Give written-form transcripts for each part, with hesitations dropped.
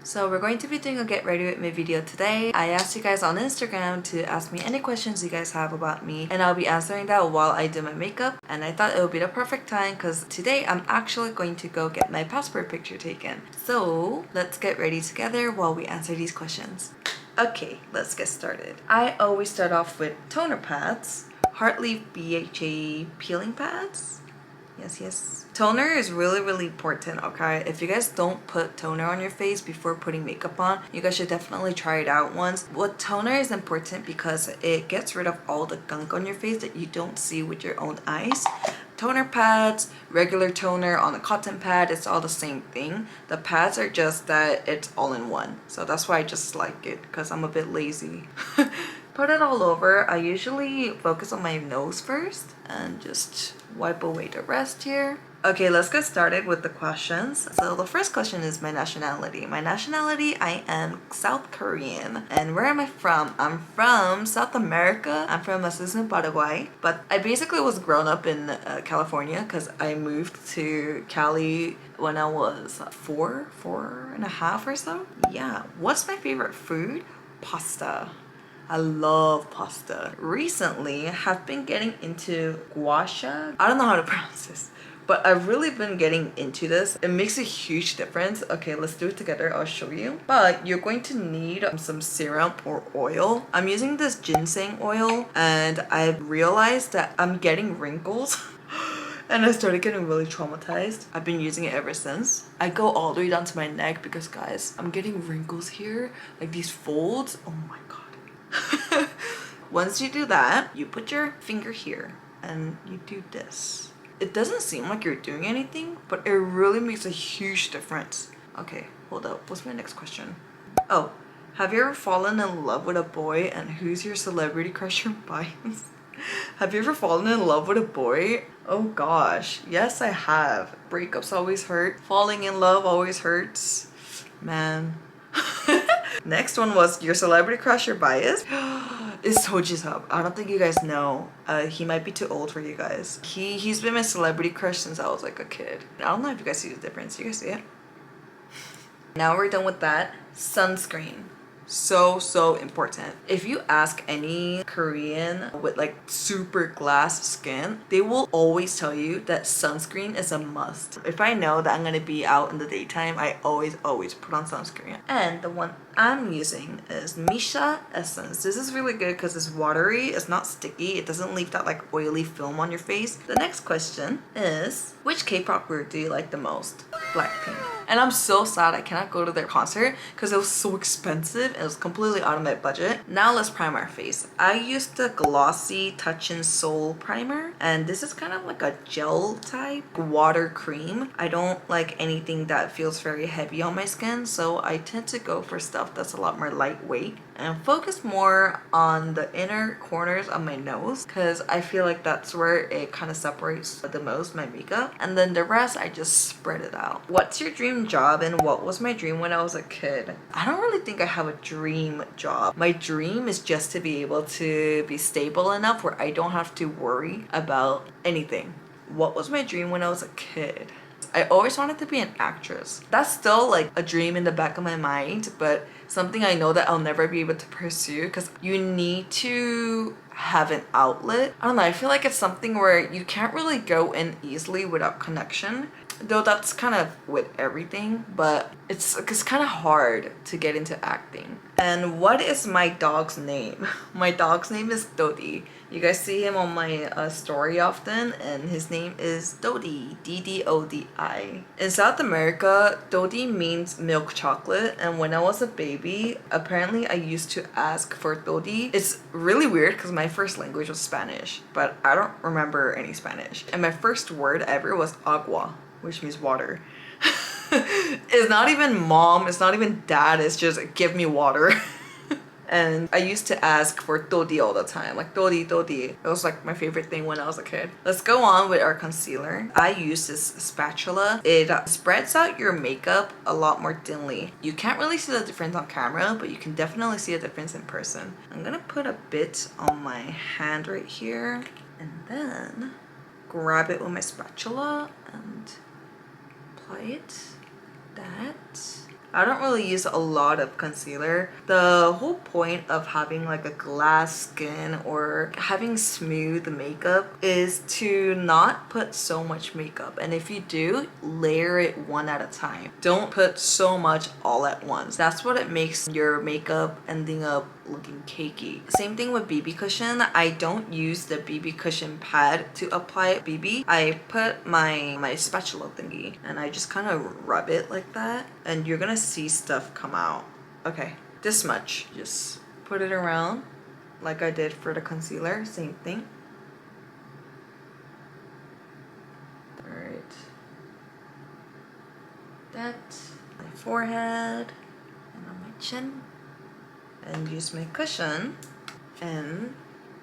So we're going to be doing a get ready with me video today. I asked you guys on Instagram to ask me any questions you guys have about me, and I'll be answering that while I do my makeup. And I thought it would be the perfect time because today I'm actually going to go get my passport picture taken. So let's get ready together while we answer these questions. Okay, let's get started. I always start off with toner pads, heartleaf BHA peeling pads. Yes. Toner is really important, okay? If you guys don't put toner on your face before putting makeup on, you guys should definitely try it out once. Well, toner is important because it gets rid of all the gunk on your face that you don't see with your own eyes. Toner pads, regular toner on a cotton pad, it's all the same thing. The pads are just that it's all in one. So that's why I just like it, because I'm a bit lazy. Put it all over. I usually focus on my nose first and just wipe away the rest here. Okay, let's get started with the questions. So the first question is my nationality. My nationality, I am South Korean. And where am I from? I'm from South America. I'm from Asusum, Paraguay. But I basically was grown up in California because I moved to Cali when I was four and a half or so. Yeah. What's my favorite food? Pasta. I love pasta. Recently, have been getting into gua sha. I don't know how to pronounce this, but I've really been getting into this. It makes a huge difference. Okay, let's do it together. I'll show you. But you're going to need some serum or oil. I'm using this ginseng oil, and I realized that I'm getting wrinkles. And I started getting really traumatized. I've been using it ever since. I go all the way down to my neck because, guys, I'm getting wrinkles here. Like these folds. Oh my god. Once you do that, you put your finger here and you do this. It doesn't seem like you're doing anything, but it really makes a huge difference. Okay, hold up. What's my next question? Oh, have you ever fallen in love with a boy, and who's your celebrity crush or bias? Have you ever fallen in love with a boy? Oh gosh, yes I have. Breakups always hurt. Falling in love always hurts. Man. Next one was your celebrity crush or bias. It's Sub. I don't think you guys know. He might be too old for you guys. He's been my celebrity crush since I was like a kid. I don't know if you guys see the difference. You guys see it? Now we're done with that. Sunscreen. So important. If you ask any Korean with like super glass skin, they will always tell you that sunscreen is a must. If I know that I'm gonna be out in the daytime, I always put on sunscreen. And the one I'm using is Misha Essence. This is really good because it's watery, it's not sticky, it doesn't leave that like oily film on your face. The next question is, which K-pop group do you like the most? Blackpink. And I'm so sad I cannot go to their concert because it was so expensive. It was completely out of my budget. Now let's prime our face. I used the Glossy Touch and Soul primer, and this is kind of like a gel type water cream. I don't like anything that feels very heavy on my skin, so I tend to go for stuff that's a lot more lightweight and focus more on the inner corners of my nose because I feel like that's where it kind of separates the most my makeup, and then the rest I just spread it out. What's your dream job and what was my dream when I was a kid? I don't really think I have a dream job. My dream is just to be able to be stable enough where I don't have to worry about anything. What was my dream when I was a kid? I always wanted to be an actress. That's still like a dream in the back of my mind, but something I know that I'll never be able to pursue because you need to have an outlet. I don't know, I feel like it's something where you can't really go in easily without connection. Though that's kind of with everything, but it's kind of hard to get into acting. And what is my dog's name? My dog's name is Dodi. You guys see him on my story often, and his name is Dodi, D-D-O-D-I. In South America, Dodi means milk chocolate, and when I was a baby, apparently I used to ask for Dodi. It's really weird because my first language was Spanish, but I don't remember any Spanish. And my first word ever was agua, which means water. It's not even mom, it's not even dad, it's just give me water. And I used to ask for todi all the time, like todi. It was like my favorite thing when I was a kid. Let's go on with our concealer. I use this spatula. It spreads out your makeup a lot more thinly. You can't really see the difference on camera, but you can definitely see a difference in person. I'm gonna put a bit on my hand right here and then grab it with my spatula and apply it. That. I don't really use a lot of concealer. The whole point of having like a glass skin or having smooth makeup is to not put so much makeup. And if you do, layer it one at a time. Don't put so much all at once. That's what it makes your makeup ending up looking cakey. Same thing with BB cushion. I don't use the BB cushion pad to apply BB. I put my spatula thingy and I just kind of rub it like that, and you're gonna see stuff come out. Okay, this much. Just put it around like I did for the concealer. Same thing. Alright. That. My forehead and on my chin. And use my cushion and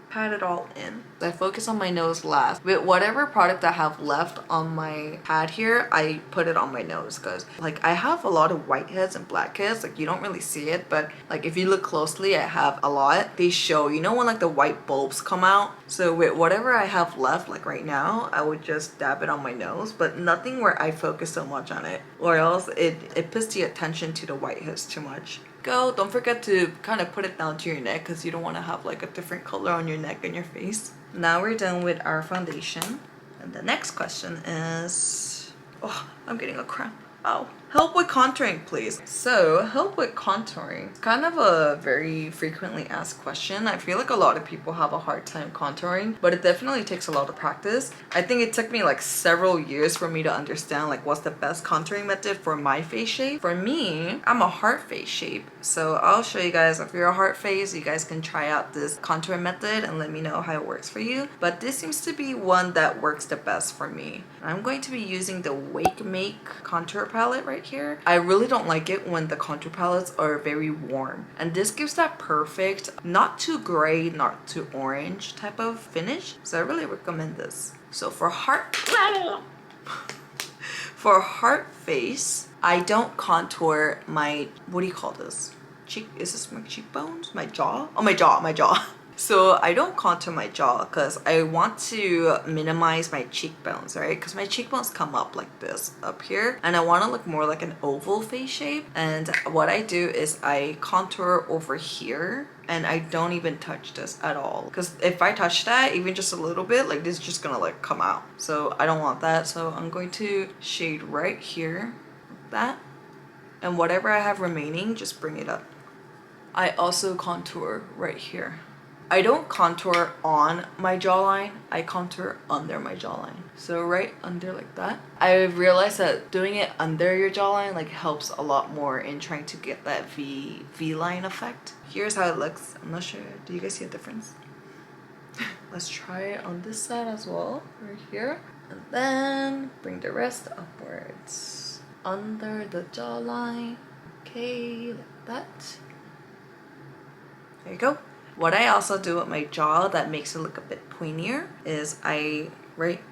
pat it all in. I focus on my nose last. With whatever product I have left on my pad here, I put it on my nose because like I have a lot of whiteheads and blackheads. Like you don't really see it, but like if you look closely, I have a lot. They show, you know, when like the white bulbs come out. So with whatever I have left, like right now, I would just dab it on my nose, but nothing where I focus so much on it, or else it puts the attention to the whiteheads too much. Don't forget to kind of put it down to your neck because you don't want to have like a different color on your neck and your face. Now we're done with our foundation, and the next question is, oh, I'm getting a cramp. Oh, help with contouring, please. So help with contouring, kind of a very frequently asked question. I feel like a lot of people have a hard time contouring, but it definitely takes a lot of practice. I think it took me like several years for me to understand like what's the best contouring method for my face shape. For me, I'm a heart face shape, so I'll show you guys. If you're a heart face, you guys can try out this contour method and let me know how it works for you. But this seems to be one that works the best for me. I'm going to be using the WAKEMAKE contour palette right here. I really don't like it when the contour palettes are very warm, and this gives that perfect, not too gray, not too orange type of finish. So I really recommend this. So for heart face, I don't contour my, what do you call this? Cheek, is this my cheekbones? My jaw? Oh, my jaw. So I don't contour my jaw because I want to minimize my cheekbones, right? Because my cheekbones come up like this up here, and I want to look more like an oval face shape. And what I do is I contour over here, and I don't even touch this at all, because if I touch that even just a little bit, like this is just gonna like come out. So I don't want that. So I'm going to shade right here like that, and whatever I have remaining, just bring it up. I also contour right here. I don't contour on my jawline, I contour under my jawline. So right under like that. I've realized that doing it under your jawline like helps a lot more in trying to get that V-line effect. Here's how it looks. I'm not sure, do you guys see a difference? Let's try it on this side as well, right here. And then bring the rest upwards. Under the jawline. Okay, like that. There you go. What I also do with my jaw that makes it look a bit pointier is I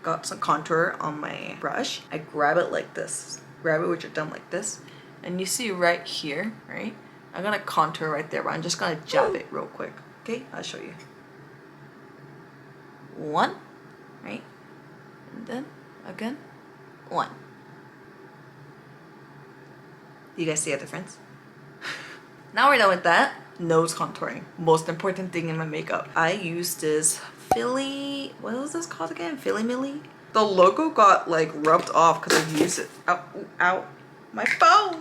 got some contour on my brush. I grab it like this. Grab it with your thumb like this. And you see right here, right? I'm gonna contour right there, but I'm just gonna jab it real quick. Okay, I'll show you. One, right? And then again, one. Do you guys see a difference? Now we're done with that. Nose contouring, most important thing in my makeup. I use this what was this called again? FILLIMILLI. The logo got like rubbed off because I used it. Ow, ow, my phone.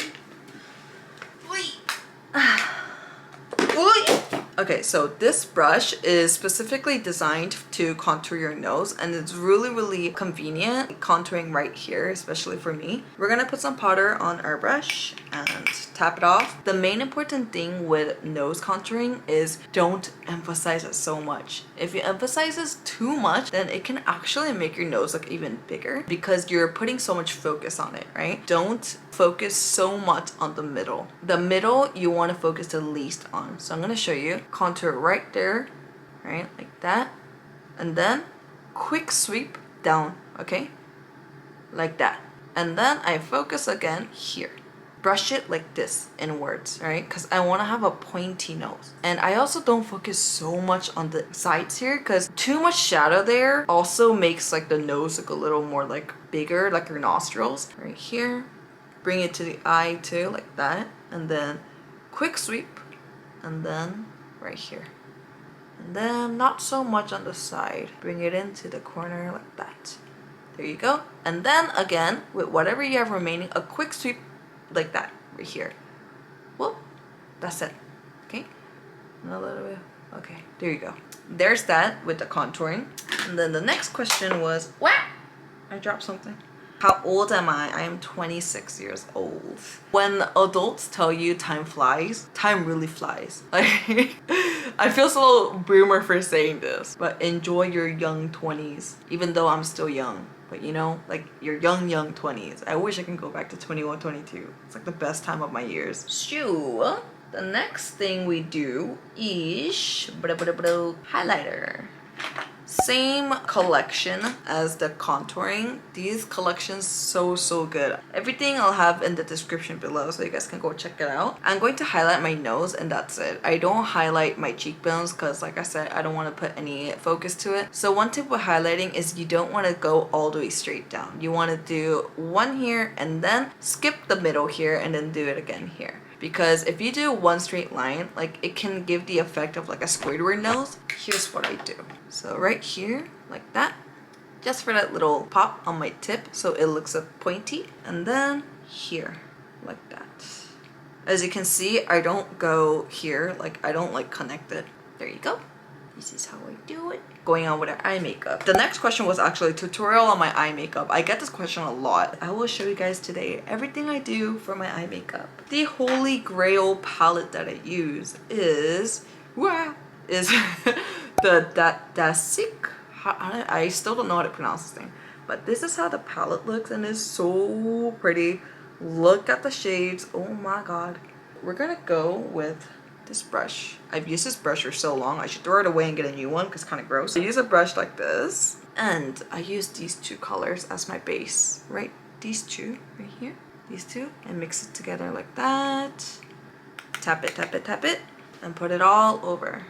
Okay, so this brush is specifically designed to contour your nose, and it's really convenient contouring right here, especially for me. We're gonna put some powder on our brush and tap it off. The main important thing with nose contouring is don't emphasize it so much. If you emphasize this too much, then it can actually make your nose look even bigger because you're putting so much focus on it, right? Don't focus so much on the middle. The middle you want to focus the least on. So I'm going to show you. Contour right there, right? Like that. And then quick sweep down, okay? Like that. And then I focus again here. Brush it like this inwards, right? Because I want to have a pointy nose. And I also don't focus so much on the sides here because too much shadow there also makes like the nose look a little more like bigger, like your nostrils. Right here, bring it to the eye too, like that, and then quick sweep, and then right here. And then not so much on the side. Bring it into the corner like that. There you go. And then again, with whatever you have remaining, a quick sweep like that right here. Whoop. That's it. Okay. And a little bit. Okay. There you go. There's that with the contouring. And then the next question was, what? I dropped something. How old am I? I am 26 years old. When adults tell you time flies, time really flies. Like, I feel so boomer for saying this, but enjoy your young 20s, even though I'm still young. But you know, like your young 20s. I wish I can go back to 21, 22. It's like the best time of my years. So, the next thing we do is highlighter. Same collection as the contouring. These collections so good. Everything I'll have in the description below so you guys can go check it out. I'm going to highlight my nose and that's it. I don't highlight my cheekbones because like I said, I don't want to put any focus to it. So one tip with highlighting is you don't want to go all the way straight down. You want to do one here and then skip the middle here and then do it again here. Because if you do one straight line, like it can give the effect of like a Squidward nose. Here's what I do. So right here, like that, just for that little pop on my tip so it looks a pointy. And then here, like that. As you can see, I don't go here, like I don't like connect it. There you go. This is how I do it. Going on with our eye makeup. The next question was actually a tutorial on my eye makeup. I get this question a lot. I will show you guys today everything I do for my eye makeup. The holy grail palette that I use is the dasique. I still don't know how to pronounce this thing. But this is how the palette looks and it's so pretty. Look at the shades. Oh my god. We're gonna go with this brush. I've used this brush for so long, I should throw it away and get a new one because it's kind of gross. I use a brush like this and I use these two colors as my base, right? These two right here, these two, and mix it together like that. Tap it, tap it, tap it, and put it all over.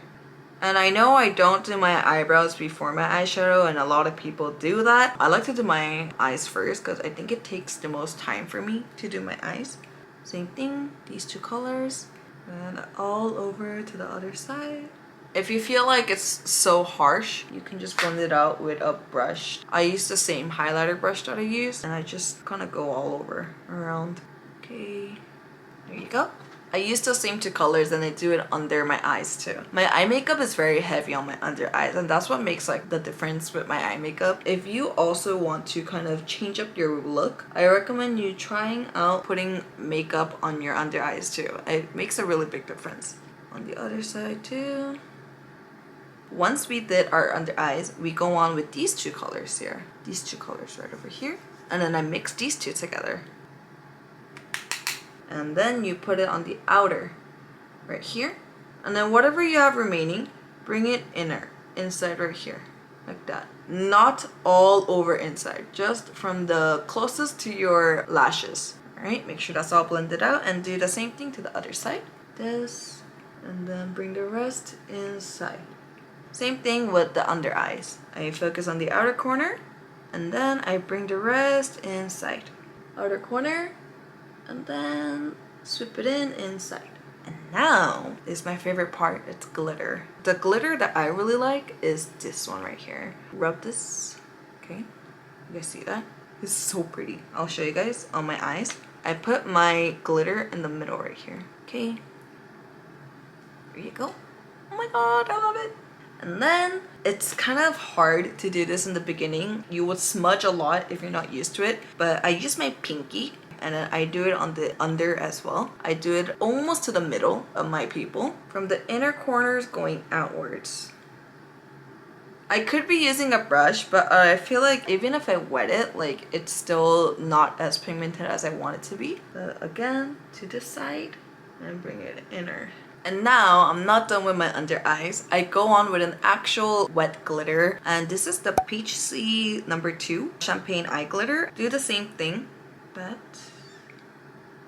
And I know I don't do my eyebrows before my eyeshadow and a lot of people do that. I like to do my eyes first because I think it takes the most time for me to do my eyes. Same thing, these two colors. And all over to the other side. If you feel like it's so harsh, you can just blend it out with a brush. I use the same highlighter brush that I use and I just kind of go all over around. Okay, there you go. I use the same two colors and I do it under my eyes too. My eye makeup is very heavy on my under eyes and that's what makes like the difference with my eye makeup. If you also want to kind of change up your look, I recommend you trying out putting makeup on your under eyes too. It makes a really big difference. On the other side too. Once we did our under eyes, we go on with these two colors here. These two colors right over here. And then I mix these two together. And then you put it on the outer right here, and then whatever you have remaining, bring it inside right here like that. Not all over inside, just from the closest to your lashes. All right, make sure that's all blended out and do the same thing to the other side. This, and then bring the rest inside. Same thing with the under eyes. I focus on the outer corner and then I bring the rest inside. Outer corner, and then sweep it inside. And now is my favorite part, it's glitter. The glitter that I really like is this one right here. Rub this, okay? You guys see that? It's so pretty. I'll show you guys on my eyes. I put my glitter in the middle right here, okay? There you go. Oh my god, I love it. And then it's kind of hard to do this in the beginning. You would smudge a lot if you're not used to it, but I use my pinky and then I do it on the under as well. I do it almost to the middle of my pupil, from the inner corners going outwards. I could be using a brush, but I feel like even if I wet it, like it's still not as pigmented as I want it to be. Again, to this side and bring it inner. And now I'm not done with my under eyes. I go on with an actual wet glitter, and this is the Peach Sea No. 2 Champagne Eye Glitter. Do the same thing, but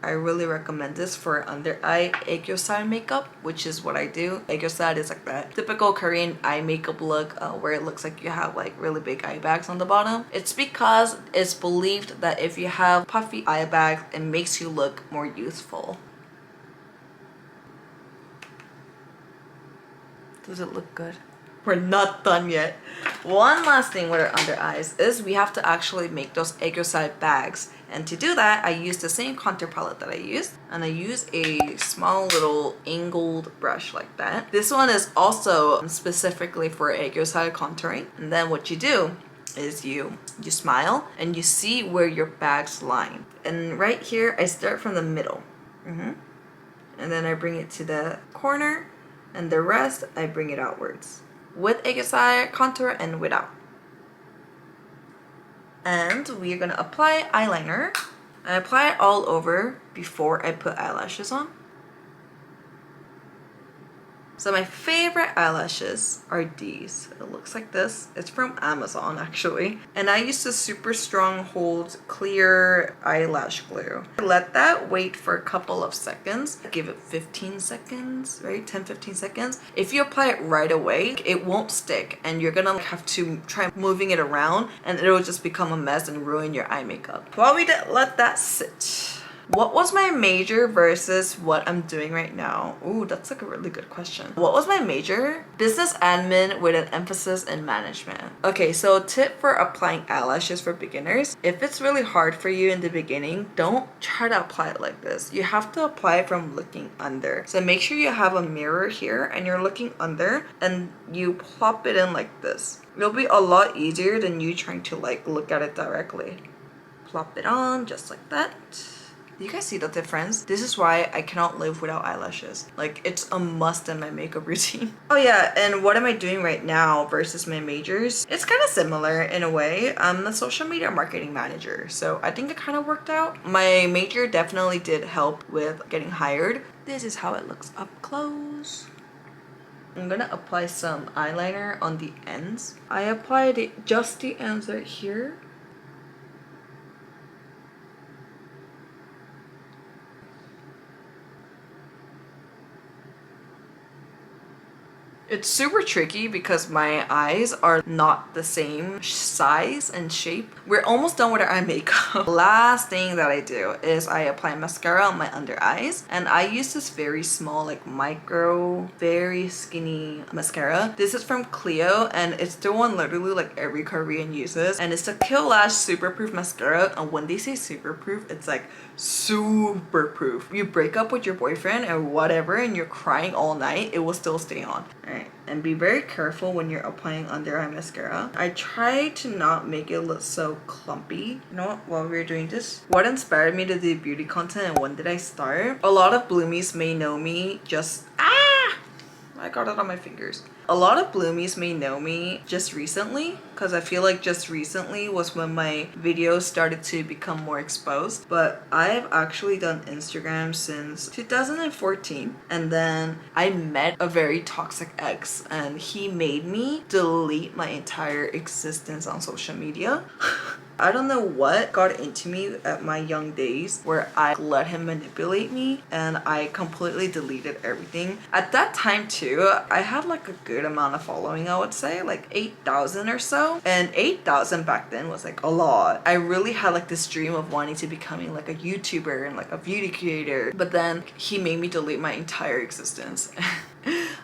I really recommend this for under eye aegyo makeup, which is what I do. Aegyo is like that typical Korean eye makeup look where it looks like you have like really big eye bags on the bottom. It's because it's believed that if you have puffy eye bags, it makes you look more youthful. Does it look good? We're not done yet. One last thing with our under eyes is we have to actually make those aegyo bags. And to do that, I use the same contour palette that I used. And I use a small little angled brush like that. This one is also specifically for aegyo contouring. And then what you do is you smile and you see where your bags line. And right here, I start from the middle. And then I bring it to the corner. And the rest, I bring it outwards. With aegyo contour and without. And we're gonna apply eyeliner. I apply it all over before I put eyelashes on. So my favorite eyelashes are these. It looks like this. It's from Amazon actually. And I use the super strong hold clear eyelash glue. Let that wait for a couple of seconds. Give it 15 seconds, right? 10-15 seconds. If you apply it right away, it won't stick and you're gonna have to try moving it around and it'll just become a mess and ruin your eye makeup. While we let that sit. What was my major versus what I'm doing right now? Ooh, that's like a really good question. What was my major? Business admin with an emphasis in management. Okay, so tip for applying eyelashes for beginners. If it's really hard for you in the beginning, don't try to apply it like this. You have to apply it from looking under. So make sure you have a mirror here and you're looking under and you plop it in like this. It'll be a lot easier than you trying to like look at it directly. Plop it on just like that. Do you guys see the difference? This is why I cannot live without eyelashes. Like, it's a must in my makeup routine. Oh yeah, and what am I doing right now versus my majors? It's kind of similar in a way. I'm a social media marketing manager, so I think it kind of worked out. My major definitely did help with getting hired. This is how it looks up close. I'm gonna apply some eyeliner on the ends. I applied it just the ends right here. It's super tricky because my eyes are not the same size and shape. We're almost done with our eye makeup. Last thing that I do is I apply mascara on my under eyes. And I use this very small, like micro, very skinny mascara. This is from Clio and it's the one literally like every Korean uses. And it's the Kill Lash Superproof Mascara. And when they say superproof, it's like super proof. You break up with your boyfriend or whatever and you're crying all night, it will still stay on. Alright, and be very careful when you're applying under eye mascara. I try to not make it look so clumpy. You know what, while we're doing this, what inspired me to do beauty content and when did I start? A lot of bloomies may know me just I got it on my fingers. A lot of bloomies may know me just recently because I feel like just recently was when my videos started to become more exposed. But I've actually done Instagram since 2014 and then I met a very toxic ex and he made me delete my entire existence on social media. I don't know what got into me at my young days where I let him manipulate me and I completely deleted everything. At that time too, I had like a good amount of following, I would say, like 8,000 or so. And 8,000 back then was like a lot. I really had like this dream of wanting to becoming like a YouTuber and like a beauty creator. But then he made me delete my entire existence.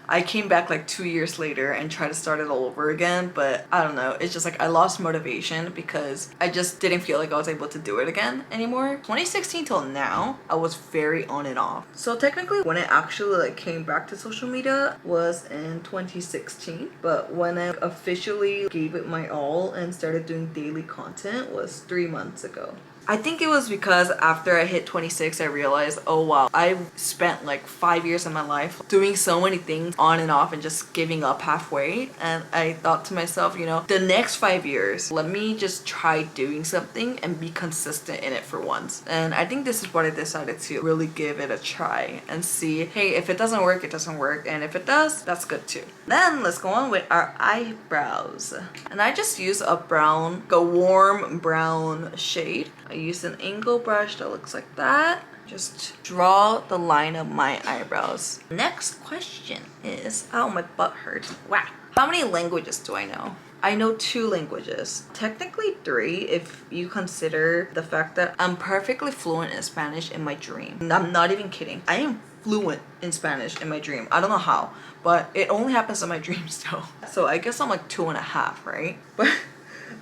I came back like 2 years later and tried to start it all over again, but I don't know, it's just like I lost motivation because I just didn't feel like I was able to do it again anymore. 2016 till now, I was very on and off. So technically when I actually like came back to social media was in 2016, but when I officially gave it my all and started doing daily content was 3 months ago. I think it was because after I hit 26, I realized, oh wow, I spent like 5 years of my life doing so many things on and off and just giving up halfway. And I thought to myself, you know, the next 5 years, let me just try doing something and be consistent in it for once. And I think this is what I decided to really give it a try and see, hey, if it doesn't work, it doesn't work. And if it does, that's good too. Then let's go on with our eyebrows. And I just use a brown, a warm brown shade. I use an angle brush that looks like that. just draw the line of my eyebrows. Next question is, oh, my butt hurts. Wow. How many languages do I know? I know 2 languages. Technically 3 if you consider the fact that I'm perfectly fluent in Spanish in my dream. I'm not even kidding. I am fluent in Spanish in my dream. I don't know how, but it only happens in my dreams though. So I guess I'm like 2.5, right? But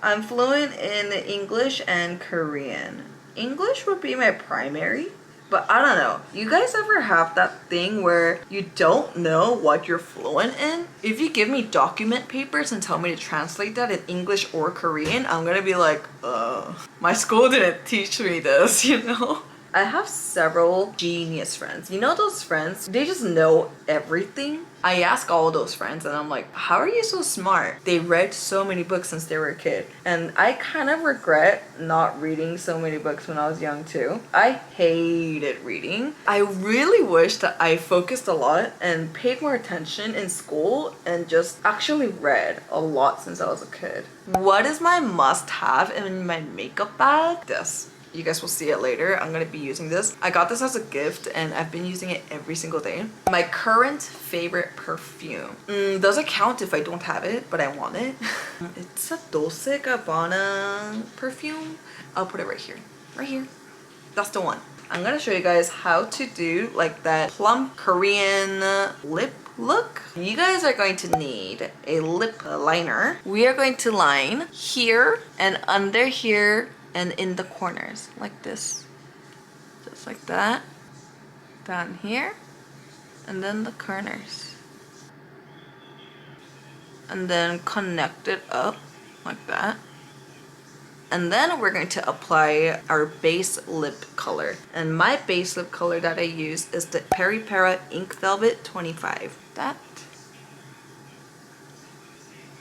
I'm fluent in English and Korean. English would be my primary. But I don't know. You guys ever have that thing where you don't know what you're fluent in? If you give me document papers and tell me to translate that in English or Korean, I'm gonna be like, my school didn't teach me this, you know? I have several genius friends. You know those friends? They just know everything. I ask all those friends and I'm like, how are you so smart? They read so many books since they were a kid. And I kind of regret not reading so many books when I was young too. I hated reading. I really wish that I focused a lot and paid more attention in school and just actually read a lot since I was a kid. What is my must-have in my makeup bag? This. You guys will see it later. I'm gonna be using this. I got this as a gift and I've been using it every single day. My current favorite perfume. Doesn't count if I don't have it, but I want it. It's a Dolce & Gabbana perfume. I'll put it right here. Right here. That's the one. I'm gonna show you guys how to do like that plump Korean lip look. You guys are going to need a lip liner. We are going to line here and under here and in the corners like this, just like that, down here, and then the corners, and then connect it up like that. And then we're going to apply our base lip color, and my base lip color that I use is the Peripera Ink Velvet 25. That,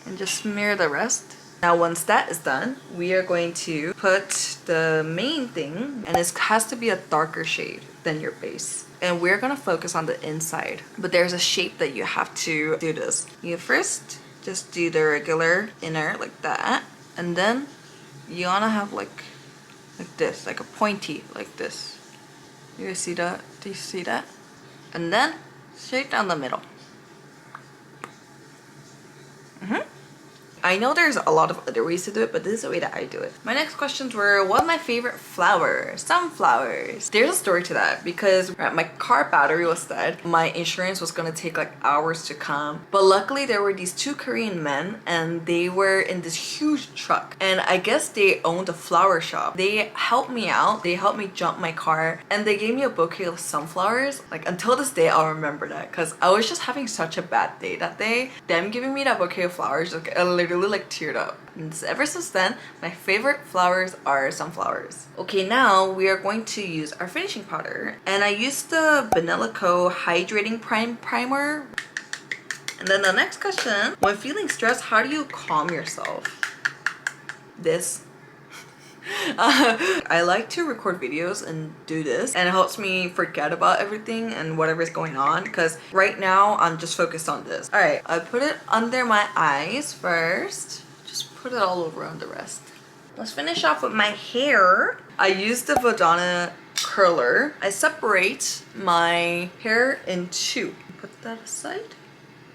and just smear the rest. Now once that is done, we are going to put the main thing, and it has to be a darker shade than your base. And we're gonna focus on the inside, but there's a shape that you have to do this. You first just do the regular inner like that, and then you wanna have like this, like a pointy like this. You guys see that? Do you see that? And then straight down the middle. I know there's a lot of other ways to do it, but this is the way that I do it. My next questions were, what my favorite flower? Sunflowers. There's a story to that because my car battery was dead. My insurance was gonna take like hours to come. But luckily there were these 2 Korean men and they were in this huge truck. And I guess they owned a flower shop. They helped me out. They helped me jump my car and they gave me a bouquet of sunflowers. Like until this day, I'll remember that because I was just having such a bad day that day. Them giving me that bouquet of flowers, like, I literally like teared up. And ever since then, my favorite flowers are sunflowers. Okay, now we are going to use our finishing powder. And I used the Vanilla Co. Hydrating Primer. And then the next question, when feeling stressed, how do you calm yourself? This. I like to record videos and do this, and it helps me forget about everything and whatever's going on because right now I'm just focused on this. All right, I put it under my eyes first. Just put it all over on the rest. Let's finish off with my hair. I use the Vodana curler. I separate my hair in 2. Put that aside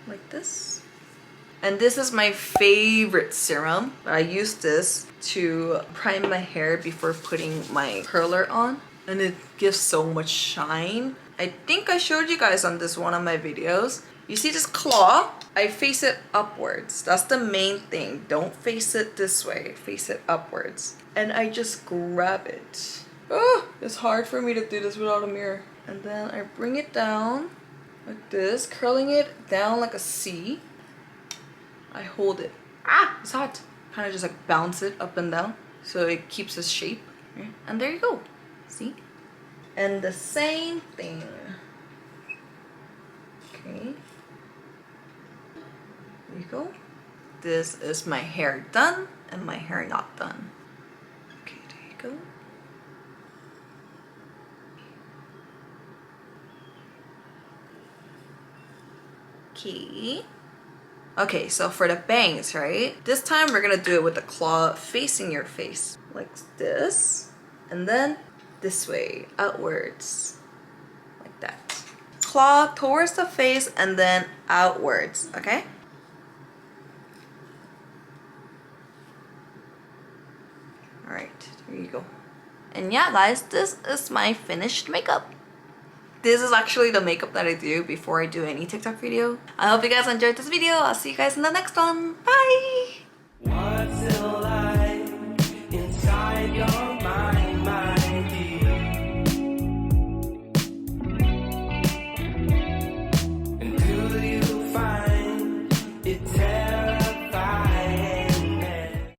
like this. And this is my favorite serum. I use this to prime my hair before putting my curler on. And it gives so much shine. I think I showed you guys on this one of my videos. You see this claw? I face it upwards. That's the main thing. Don't face it this way. Face it upwards. And I just grab it. Oh, it's hard for me to do this without a mirror. And then I bring it down like this, curling it down like a C. I hold it. Ah, it's hot. Kind of just like bounce it up and down so it keeps its shape. And there you go. See? And the same thing. Okay. There you go. This is my hair done and my hair not done. Okay, there you go. Okay. Okay, so for the bangs, right? This time we're gonna do it with the claw facing your face, like this. And then this way, outwards, like that. Claw towards the face and then outwards, okay? Alright, there you go. And yeah guys, this is my finished makeup. This is actually the makeup that I do before I do any TikTok video. I hope you guys enjoyed this video. I'll see you guys in the next one. Bye!